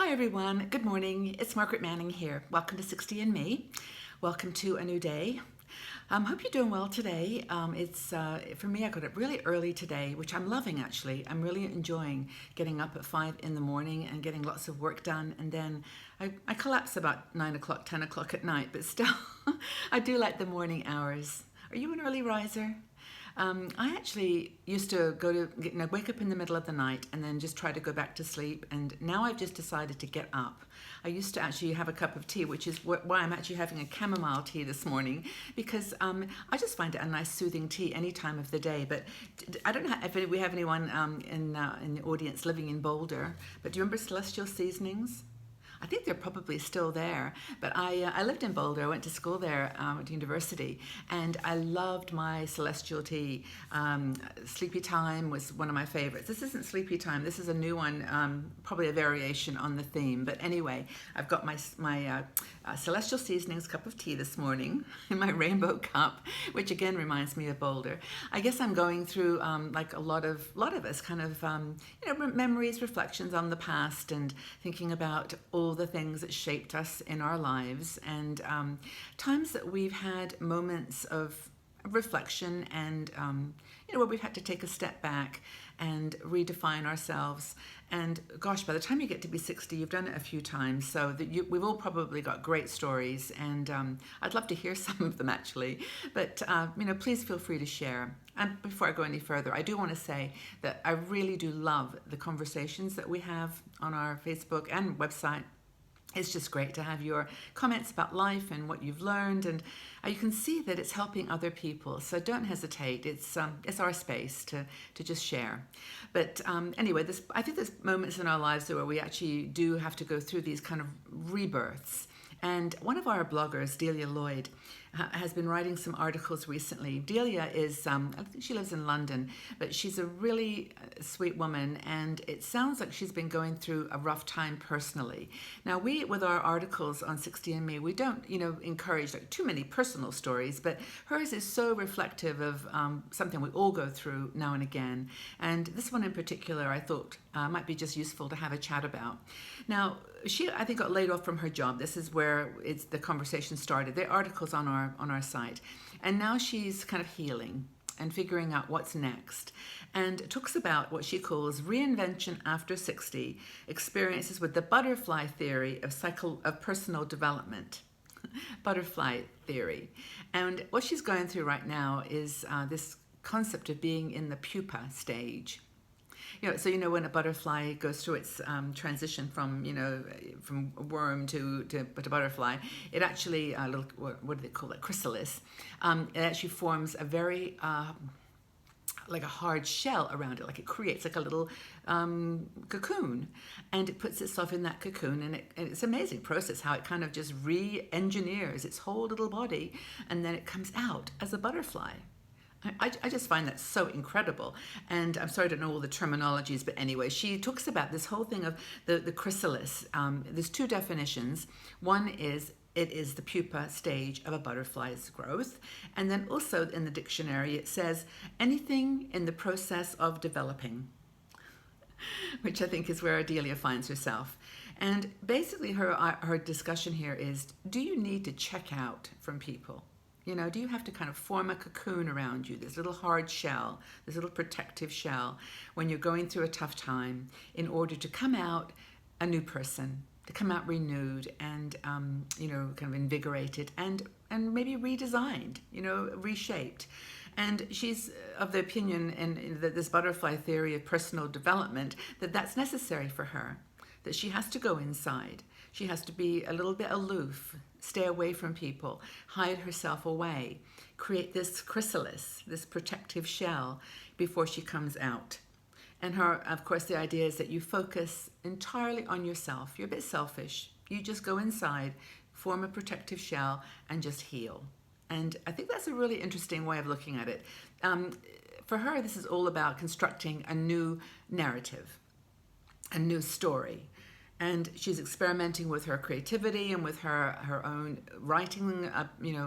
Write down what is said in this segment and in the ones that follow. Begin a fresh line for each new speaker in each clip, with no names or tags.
Hi everyone, good morning. It's Margaret Manning here. Welcome to 60 and Me. Welcome to a new day. Hope you're doing well today. For me, I got up really early today, which I'm loving actually. I'm really enjoying getting up at 5 in the morning and getting lots of work done. And then I collapse about 9 o'clock, 10 o'clock at night, but still, I do like the morning hours. Are you an early riser? I actually used to wake up in the middle of the night and then just try to go back to sleep. And now I've just decided to get up. I used to actually have a cup of tea, which is why I'm actually having a chamomile tea this morning, because I just find it a nice soothing tea any time of the day. But I don't know if we have anyone in the audience living in Boulder, but do you remember Celestial Seasonings? I think they're probably still there, but I lived in Boulder. I went to school there, went to university, and I loved my celestial tea. Sleepy Time was one of my favorites. This isn't Sleepy Time. This is a new one, probably a variation on the theme. But anyway, I've got my Celestial Seasonings cup of tea this morning in my rainbow cup, which again reminds me of Boulder. I guess I'm going through like a lot of us, kind of memories, reflections on the past, and thinking about all the things that shaped us in our lives, and times that we've had moments of reflection and where we've had to take a step back and redefine ourselves. And gosh, by the time you get to be 60, you've done it a few times, so that we've all probably got great stories, and I'd love to hear some of them actually. But please feel free to share. And before I go any further, I do want to say that I really do love the conversations that we have on our Facebook and website. It's just great to have your comments about life and what you've learned, and you can see that it's helping other people. So don't hesitate. It's our space to just share. But anyway, I think there's moments in our lives where we actually do have to go through these kind of rebirths. And one of our bloggers, Delia Lloyd, has been writing some articles recently. Delia is, I think she lives in London, but she's a really sweet woman, and it sounds like she's been going through a rough time personally. Now, with our articles on 60 and Me, we don't, encourage like too many personal stories, but hers is so reflective of something we all go through now and again. And this one in particular, I thought might be just useful to have a chat about. Now, she, I think, got laid off from her job. This is where the conversation started. The article's on our site. And now she's kind of healing and figuring out what's next. And talks about what she calls reinvention after 60, experiences with the butterfly theory of personal development. Butterfly theory. And what she's going through right now is this concept of being in the pupa stage. So when a butterfly goes through its transition from a worm to butterfly, it actually what do they call it, chrysalis. It actually forms a very like a hard shell around it, like it creates like a little cocoon, and it puts itself in that cocoon, and it's an amazing process how it kind of just re-engineers its whole little body, and then it comes out as a butterfly. I just find that so incredible. And I'm sorry I don't know all the terminologies, but anyway, she talks about this whole thing of the chrysalis. There's two definitions. One is it is the pupa stage of a butterfly's growth. And then also in the dictionary, it says anything in the process of developing, which I think is where Delia finds herself. And basically her discussion here is, do you need to check out from people? Do you have to kind of form a cocoon around you, this little hard shell, this little protective shell, when you're going through a tough time, in order to come out a new person, to come out renewed and, kind of invigorated and maybe redesigned, reshaped. And she's of the opinion, and that this butterfly theory of personal development, that's necessary for her, that she has to go inside. She has to be a little bit aloof, stay away from people, hide herself away, create this chrysalis, this protective shell before she comes out. And of course, the idea is that you focus entirely on yourself. You're a bit selfish. You just go inside, form a protective shell, and just heal. And I think that's a really interesting way of looking at it. For her, this is all about constructing a new narrative, a new story. And she's experimenting with her creativity and with her own writing,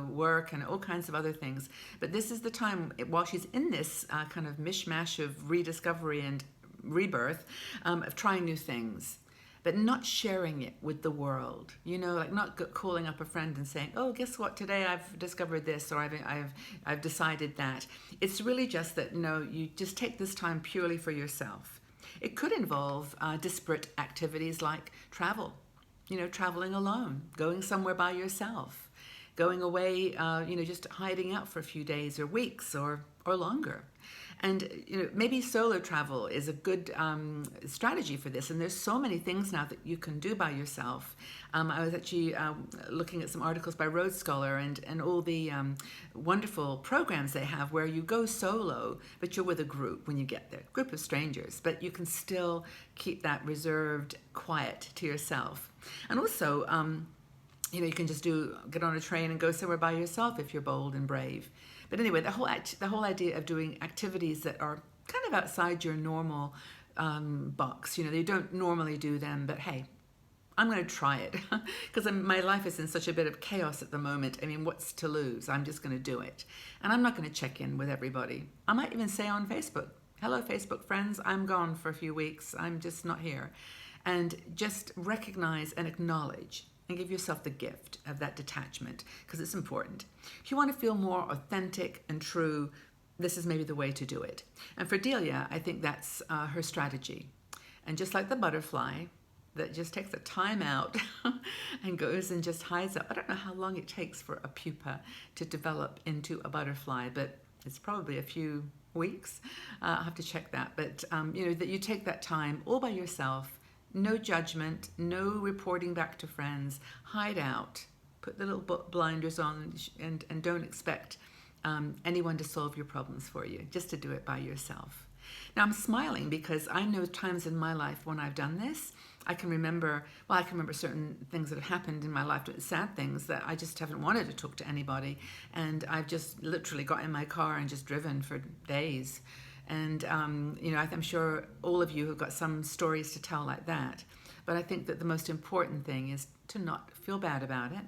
work and all kinds of other things. But this is the time, while she's in this kind of mishmash of rediscovery and rebirth, of trying new things. but not sharing it with the world. Like not calling up a friend and saying, "Oh, guess what? Today I've discovered this, or I've decided that." It's really just that you just take this time purely for yourself. It could involve disparate activities like travel. Traveling alone, going somewhere by yourself, going away, just hiding out for a few days or weeks or longer. And maybe solo travel is a good strategy for this. And there's so many things now that you can do by yourself. I was actually looking at some articles by Road Scholar and all the wonderful programs they have where you go solo, but you're with a group when you get there, group of strangers, but you can still keep that reserved, quiet to yourself. And also, you can just get on a train and go somewhere by yourself if you're bold and brave. But anyway, the whole idea of doing activities that are kind of outside your normal box, you don't normally do them, but hey, I'm going to try it because my life is in such a bit of chaos at the moment. I mean, what's to lose? I'm just going to do it. And I'm not going to check in with everybody. I might even say on Facebook, "Hello, Facebook friends, I'm gone for a few weeks. I'm just not here." And just recognize and acknowledge and give yourself the gift of that detachment because it's important. If you want to feel more authentic and true, this is maybe the way to do it. And for Delia, I think that's her strategy. And just like the butterfly that just takes the time out and goes and just hides up. I don't know how long it takes for a pupa to develop into a butterfly, but it's probably a few weeks. I'll have to check that. But, that you take that time all by yourself. No judgment, no reporting back to friends. Hide out, put the little blinders on, and don't expect anyone to solve your problems for you, just to do it by yourself. Now I'm smiling because I know times in my life when I've done this. I can remember certain things that have happened in my life, sad things that I just haven't wanted to talk to anybody. And I've just literally got in my car and just driven for days. And, I'm sure all of you have got some stories to tell like that. But I think that the most important thing is to not feel bad about it.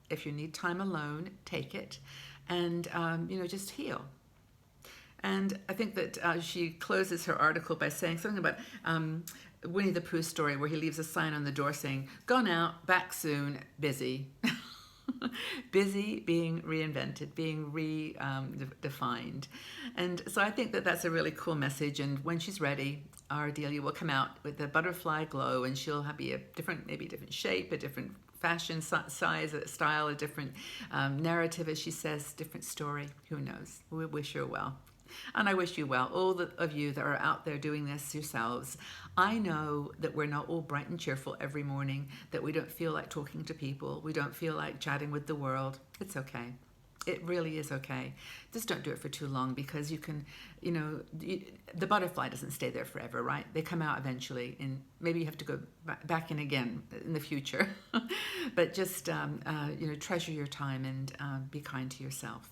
If you need time alone, take it. And, just heal. And I think that she closes her article by saying something about Winnie the Pooh story where he leaves a sign on the door saying, "Gone out, back soon, busy." Busy, being reinvented, being redefined. And so I think that that's a really cool message. And when she's ready, our Delia will come out with the butterfly glow, and she'll be maybe a different shape, a different fashion, size, style, a different narrative, as she says, different story. Who knows? We wish her well. And I wish you well, all of you that are out there doing this yourselves. I know that we're not all bright and cheerful every morning, that we don't feel like talking to people, we don't feel like chatting with the world. It's okay. It really is okay. Just don't do it for too long because you can, the butterfly doesn't stay there forever, right? They come out eventually, and maybe you have to go back in again in the future. But just, treasure your time and be kind to yourself.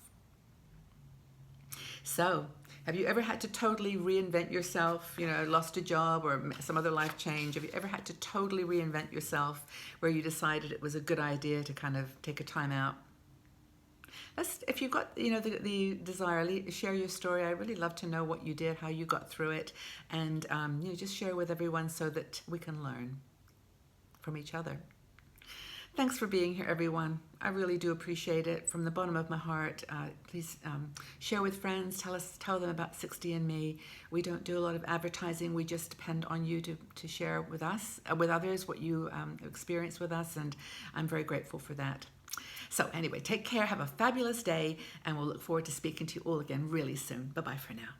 So, have you ever had to totally reinvent yourself, lost a job or some other life change? Have you ever had to totally reinvent yourself where you decided it was a good idea to kind of take a time out? If you've got, the desire, share your story. I really love to know what you did, how you got through it, and, just share with everyone so that we can learn from each other. Thanks for being here, everyone. I really do appreciate it from the bottom of my heart. Please share with friends. Tell them about 60andMe. We don't do a lot of advertising. We just depend on you to share with us, with others, what you experience with us, and I'm very grateful for that. So anyway, take care. Have a fabulous day, and we'll look forward to speaking to you all again really soon. Bye-bye for now.